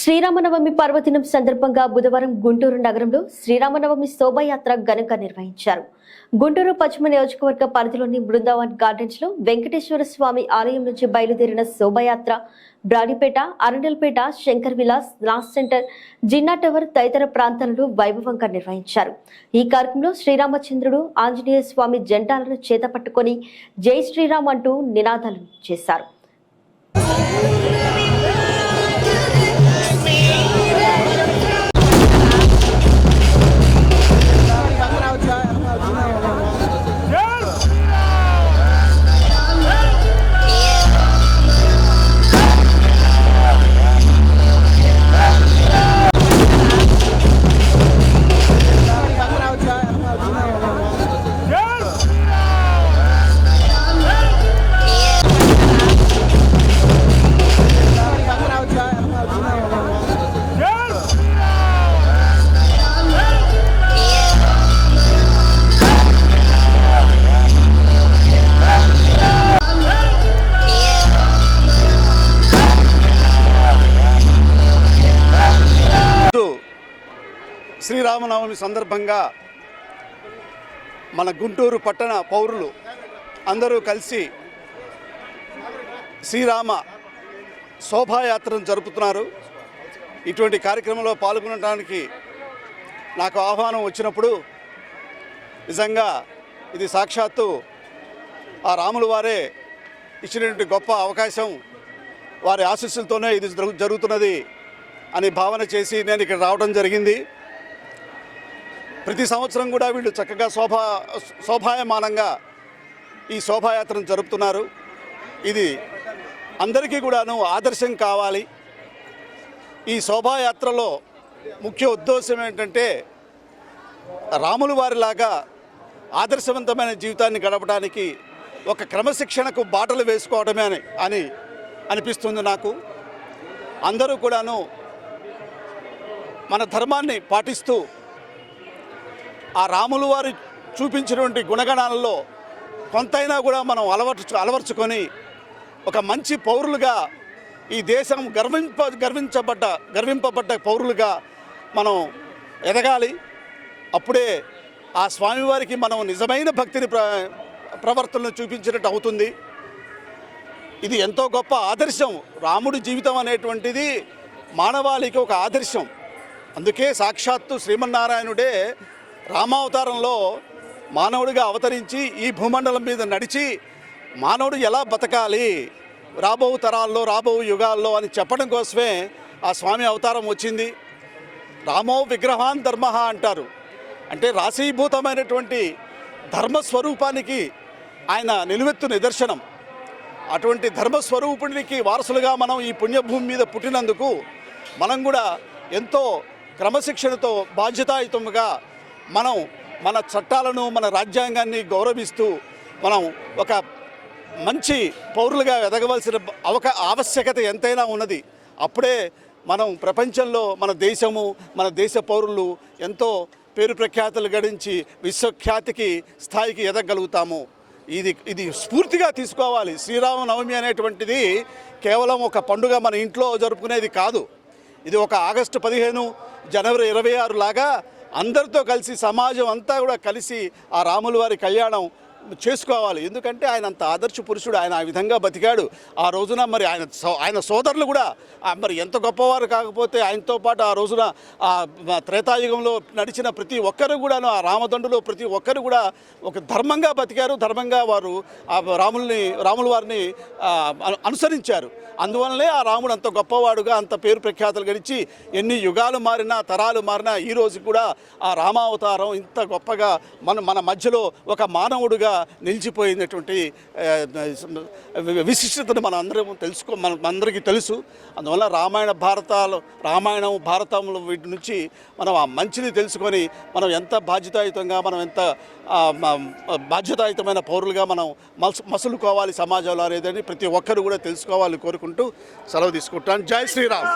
శ్రీరామనవమి పర్వదినం సందర్భంగా బుధవారం గుంటూరు నగరంలో శ్రీరామనవమి శోభాయాత్ర ఘనంగా నిర్వహించారు. గుంటూరు పశ్చిమ నియోజకవర్గ పరిధిలోని బృందావన్ గార్డెన్స్ లో వెంకటేశ్వర స్వామి ఆలయం నుంచి బయలుదేరిన శోభాయాత్ర బ్రాడిపేట, అరండల్పేట, శంకర్ విలాస్, లాస్ సెంటర్, జిన్నా టవర్ తదితర ప్రాంతాలలో వైభవంగా నిర్వహించారు. ఈ కార్యక్రమంలో శ్రీరామచంద్రుడు, ఆంజనేయ స్వామి జెండాలను చేతపట్టుకొని జై శ్రీరామ్ అంటూ నినాదాలు చేశారు. శ్రీరామనవమి సందర్భంగా మన గుంటూరు పట్టణ పౌరులు అందరూ కలిసి శ్రీరామ శోభాయాత్రను జరుపుతున్నారు. ఇటువంటి కార్యక్రమంలో పాల్గొనడానికి నాకు ఆహ్వానం వచ్చినప్పుడు నిజంగా ఇది సాక్షాత్తు ఆ రాములు వారే ఇచ్చినటువంటి గొప్ప అవకాశం, వారి ఆశీస్సులతోనే ఇది జరుగుతున్నది అని భావన చేసి నేను ఇక్కడ రావడం జరిగింది. ప్రతి సంవత్సరం కూడా వీళ్ళు చక్కగా శోభాయమానంగా ఈ శోభాయాత్రను జరుపుతున్నారు. ఇది అందరికీ కూడాను ఆదర్శం కావాలి. ఈ శోభాయాత్రలో ముఖ్య ఉద్దేశం ఏంటంటే రాములు వారిలాగా ఆదర్శవంతమైన జీవితాన్ని గడపడానికి ఒక క్రమశిక్షణకు బాటలు వేసుకోవడమే అని అనిపిస్తుంది నాకు. అందరూ కూడాను మన ధర్మాన్ని పాటిస్తూ ఆ రాములు వారు చూపించినటువంటి గుణగణాలలో కొంతైనా కూడా మనం అలవర్చుకొని ఒక మంచి పౌరులుగా ఈ దేశం గర్వింపబడ్డ పౌరులుగా మనం ఎదగాలి. అప్పుడే ఆ స్వామివారికి మనం నిజమైన భక్తిని ప్రవర్తనను చూపించినట్టు అవుతుంది. ఇది ఎంతో గొప్ప ఆదర్శం. రాముడి జీవితం అనేటువంటిది మానవాళికి ఒక ఆదర్శం. అందుకే సాక్షాత్తు శ్రీమన్నారాయణుడే రామావతారంలో మానవుడిగా అవతరించి ఈ భూమండలం మీద నడిచి మానవుడు ఎలా బతకాలి రాబో తరాల్లో, రాబో యుగాల్లో అని చెప్పడం కోసమే ఆ స్వామి అవతారం వచ్చింది. రామో విగ్రహాన్ ధర్మ అంటారు. అంటే రాశీభూతమైనటువంటి ధర్మస్వరూపానికి ఆయన నిలువెత్తు నిదర్శనం. అటువంటి ధర్మస్వరూపునికి వారసులుగా మనం ఈ పుణ్యభూమి మీద పుట్టినందుకు మనం కూడా ఎంతో క్రమశిక్షణతో బాధ్యతాయుతంగా మనం మన చట్టాలను, మన రాజ్యాంగాన్ని గౌరవిస్తూ మనం ఒక మంచి పౌరులుగా ఎదగవలసిన ఆవశ్యకత ఎంతైనా ఉన్నది. అప్పుడే మనం ప్రపంచంలో మన దేశము, మన దేశ పౌరులు ఎంతో పేరు ప్రఖ్యాతులు గడించి విశ్వఖ్యాతికి స్థాయికి ఎదగలుగుతాము. ఇది స్ఫూర్తిగా తీసుకోవాలి. శ్రీరామనవమి అనేటువంటిది కేవలం ఒక పండుగ మన ఇంట్లో జరుపుకునేది కాదు. ఇది ఒక ఆగస్టు 15, జనవరి 26 లాగా అందరితో కలిసి సమాజం అంతా కూడా కలిసి ఆ రాముల వారి కళ్యాణం చేసుకోవాలి. ఎందుకంటే ఆయన అంత ఆదర్శ పురుషుడు. ఆయన ఆ విధంగా బతికాడు. ఆ రోజున మరి ఆయన సోదరులు కూడా మరి ఎంత గొప్పవారు కాకపోతే ఆయనతో పాటు ఆ రోజున ఆ త్రేతాయుగంలో నడిచిన ప్రతి ఒక్కరు కూడాను, ఆ రామదండులో ప్రతి ఒక్కరు కూడా ఒక ధర్మంగా బతికారు. ధర్మంగా వారు ఆ రాముల వారిని అనుసరించారు. అందువల్లనే ఆ రాముడు అంత గొప్పవాడుగా, అంత పేరు ప్రఖ్యాతులు గడిచి ఎన్ని యుగాలు మారినా, తరాలు మారినా ఈ రోజు కూడా ఆ రామావతారం ఇంత గొప్పగా మన మధ్యలో ఒక మానవుడుగా నిలిచిపోయినటువంటి విశిష్టతను మనందరికీ తెలుసు. అందువల్ల రామాయణం, భారతంలో వీటి నుంచి మనం ఆ మంచిని తెలుసుకొని మనం ఎంత బాధ్యతాయుతంగా, మనం ఎంత బాధ్యతాయుతమైన పౌరులుగా మనం మసులుకోవాలి సమాజంలో అనేదని ప్రతి ఒక్కరు కూడా తెలుసుకోవాలని కోరుకుంటూ సెలవు తీసుకుంటాను. జై శ్రీరామ్.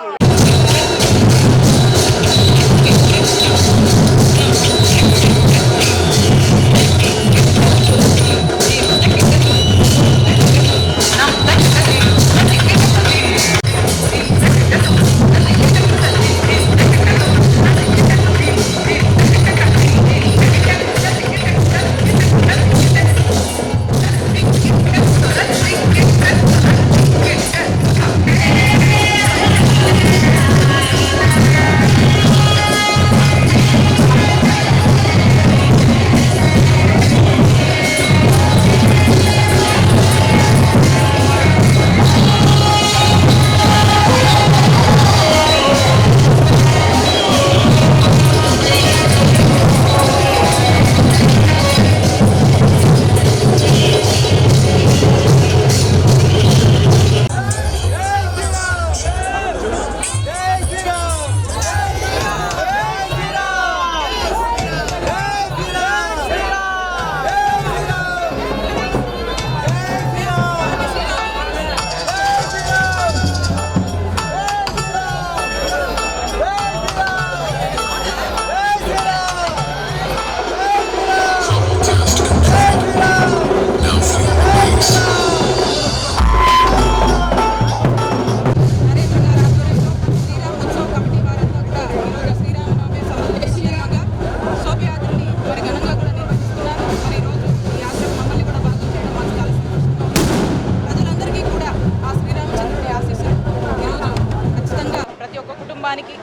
ప్రభుత్వానికి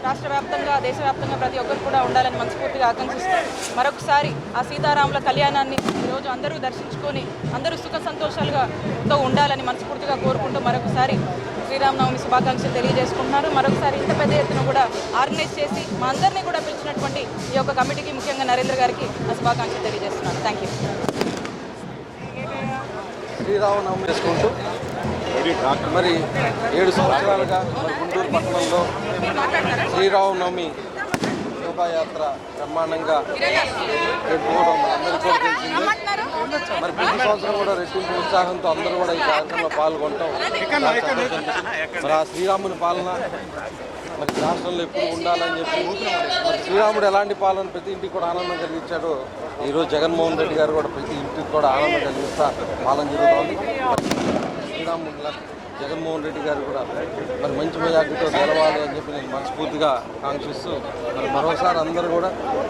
రాష్ట్ర వ్యాప్తంగా దేశవ్యాప్తంగా ప్రతి ఒక్కరు కూడా ఉండాలని మనస్ఫూర్తిగా ఆకాంక్షిస్తూ మరొకసారి ఆ సీతారాముల కళ్యాణాన్ని ఈరోజు అందరూ దర్శించుకొని అందరూ సుఖ సంతోషాలుగా ఉండాలని మనస్ఫూర్తిగా కోరుకుంటూ మరొకసారి శ్రీరామనవమి శుభాకాంక్షలు తెలియజేసుకుంటున్నారు. మరొకసారి ఇంత పెద్ద ఎత్తున కూడా ఆర్గనైజ్ చేసి మా అందరినీ కూడా పిలిచినటువంటి ఈ యొక్క కమిటీకి ముఖ్యంగా నరేంద్ర గారికి ఆ శుభాకాంక్షలు తెలియజేస్తున్నాను. Thank you. శ్రీరామనవమి చేసుకుంటూ మరి 7 సంవత్సరాలుగా మరి గుంటూరు పట్టణంలో శ్రీరామనవమి శోభాయాత్ర బ్రహ్మాండంగా జరుపుకోవడం మనందరికీ కూడా తెలిసింది. మరి ప్రతి సంవత్సరం కూడా రెట్టింపు ఉత్సాహంతో అందరూ కూడా ఈ కార్యక్రమంలో పాల్గొనటం చాలా సంతోషం. మరి ఆ శ్రీరాముని పాలన మరి రాష్ట్రంలో ఎప్పుడు ఉండాలని చెప్పి మరి శ్రీరాముడు ఎలాంటి పాలన ప్రతి ఇంటికి కూడా ఆనందం కలిగించాడో ఈరోజు జగన్మోహన్ రెడ్డి గారు కూడా ప్రతి ఇంటికి కూడా ఆనందం కలిగిస్తా పాలన జరుగుతోంది. శ్రీరాముడు జగన్మోహన్ రెడ్డి గారు కూడా మరి మంచి మెజార్టీతో గెలవాలి అని చెప్పి నేను మనస్ఫూర్తిగా కాంక్షిస్తూ మరి మరోసారి అందరూ కూడా